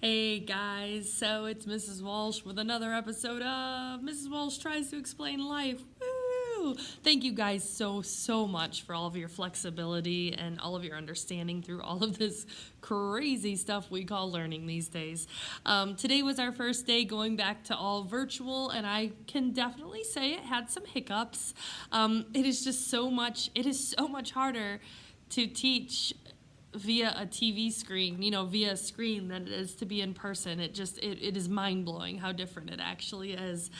Hey guys, so it's Mrs. Walsh with another episode of Mrs. Walsh Tries to Explain Life. Woo! Thank you guys so much for all of your flexibility and all of your understanding through all of this crazy stuff we call learning these days. Today was our first day going back to all virtual, and I can definitely say it had some hiccups. It is so much harder to teach via a TV screen, via a screen than it is to be in person. It is mind blowing how different it actually is.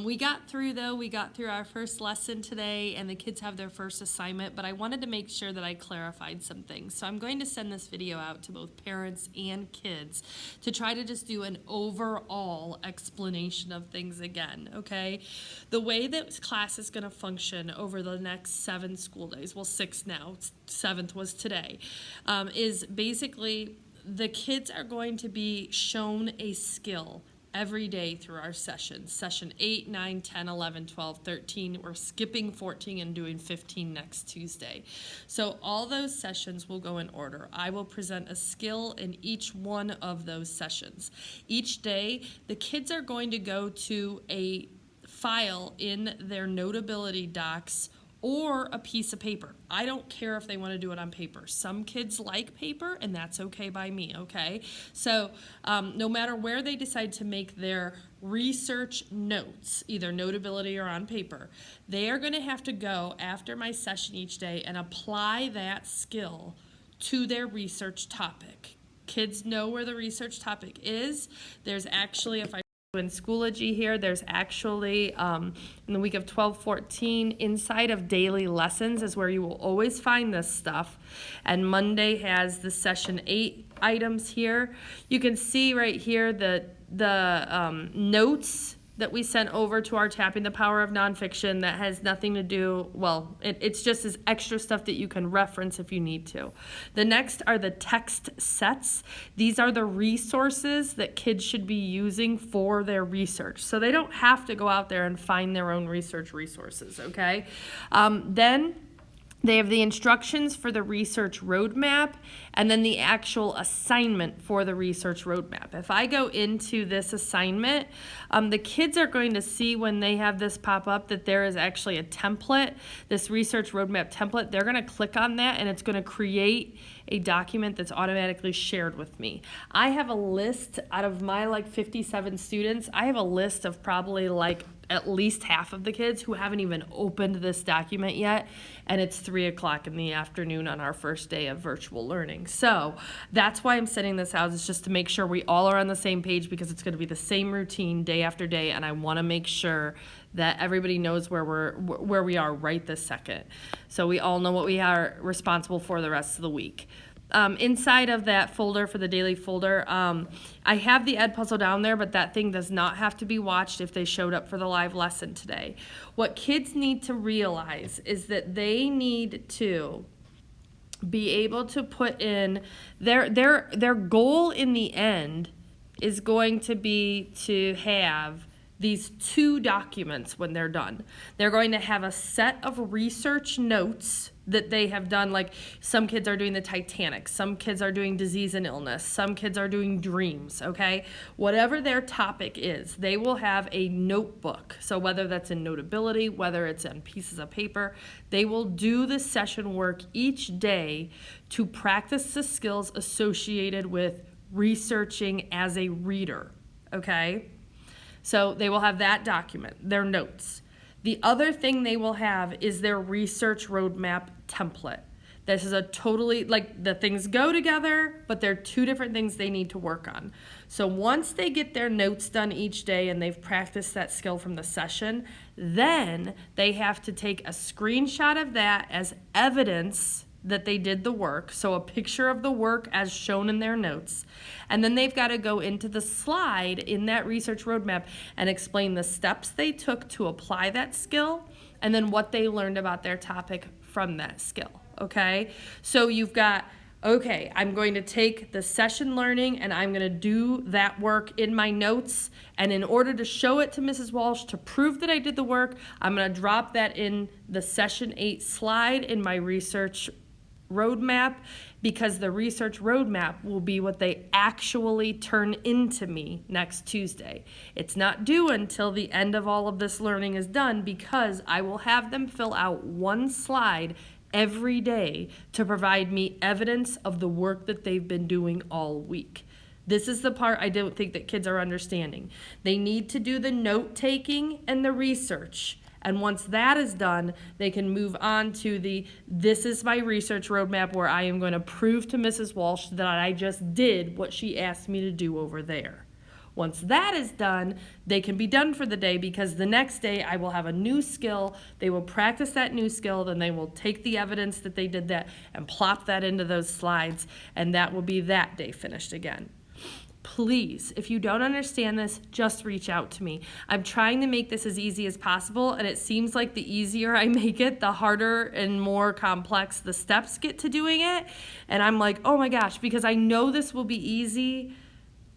We got through our first lesson today, and the kids have their first assignment, but I wanted to make sure that I clarified some things. So I'm going to send this video out to both parents and kids to try to just do an overall explanation of things again, okay? The way that class is going to function over the next 7 school days, well, 6 now, 7th was today, is basically the kids are going to be shown a skill every day through our sessions. Session 8, 9, 10, 11, 12, 13. We're skipping 14 and doing 15 next Tuesday. So all those sessions will go in order. I will present a skill in each one of those sessions. Each day, the kids are going to go to a file in their Notability docs or a piece of paper. I don't care if they want to do it on paper. Some kids like paper, and that's okay by me, okay? So no matter where they decide to make their research notes, either Notability or on paper, they are going to have to go after my session each day and apply that skill to their research topic. Kids know where the research topic is. There's actually, if I in Schoology here, there's actually in the week of 12-14 inside of daily lessons is where you will always find this stuff, and Monday has the session 8 items here. You can see right here the notes that we sent over to our Tapping the Power of Nonfiction that has nothing to do, well, it's just as extra stuff that you can reference if you need to. The next are the text sets. These are the resources that kids should be using for their research. So they don't have to go out there and find their own research resources, okay? Then they have the instructions for the research roadmap and then the actual assignment for the research roadmap. If I go into this assignment, the kids are going to see when they have this pop up that there is actually a template, this research roadmap template. They're going to click on that and it's going to create a document that's automatically shared with me. I have a list out of my 57 students. I have a list of probably at least half of the kids who haven't even opened this document yet, and it's 3 o'clock in the afternoon on our first day of virtual learning. So that's why I'm sending this out, is just to make sure we all are on the same page, because it's going to be the same routine day after day, and I want to make sure that everybody knows where we are right this second, so we all know what we are responsible for the rest of the week. Inside of that folder, for the daily folder, I have the Ed Puzzle down there, but that thing does not have to be watched if they showed up for the live lesson today. What kids need to realize is that they need to be able to put in their goal in the end is going to be to have these 2 documents when they're done. They're going to have a set of research notes that they have done, like some kids are doing the Titanic, some kids are doing disease and illness, some kids are doing dreams, okay? Whatever their topic is, they will have a notebook. So whether that's in Notability, whether it's on pieces of paper, they will do the session work each day to practice the skills associated with researching as a reader, okay? So they will have that document, their notes. The other thing they will have is their research roadmap template. This is a totally, the things go together, but they're 2 different things they need to work on. So once they get their notes done each day and they've practiced that skill from the session, then they have to take a screenshot of that as evidence that they did the work, so a picture of the work as shown in their notes, and then they've got to go into the slide in that research roadmap and explain the steps they took to apply that skill and then what they learned about their topic from that skill, okay? So you've got, okay, I'm going to take the session learning and I'm going to do that work in my notes, and in order to show it to Mrs. Walsh to prove that I did the work, I'm going to drop that in the session 8 slide in my research roadmap, because the research roadmap will be what they actually turn into me next Tuesday. It's not due until the end of all of this learning is done, because I will have them fill out one slide every day to provide me evidence of the work that they've been doing all week. This is the part I don't think that kids are understanding. They need to do the note taking and the research. And once that is done, they can move on to this is my research roadmap, where I am going to prove to Mrs. Walsh that I just did what she asked me to do over there. Once that is done, they can be done for the day, because the next day I will have a new skill. They will practice that new skill, then they will take the evidence that they did that and plop that into those slides, and that will be that day finished again. Please, if you don't understand this, just reach out to me. I'm trying to make this as easy as possible, and it seems like the easier I make it, the harder and more complex the steps get to doing it. And I'm like, oh my gosh, because I know this will be easy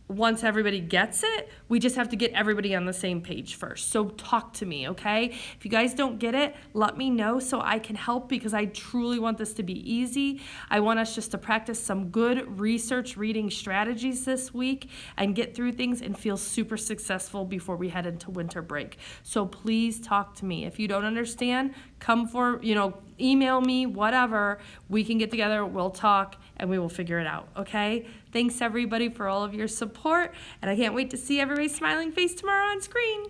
once everybody gets it. We just have to get everybody on the same page first. So talk to me, okay? If you guys don't get it, let me know so I can help, because I truly want this to be easy. I want us just to practice some good research reading strategies this week and get through things and feel super successful before we head into winter break. So please talk to me. If you don't understand, email me, whatever. We can get together, we'll talk, and we will figure it out, okay? Thanks everybody for all of your support, and I can't wait to see everybody's smiling face tomorrow on screen.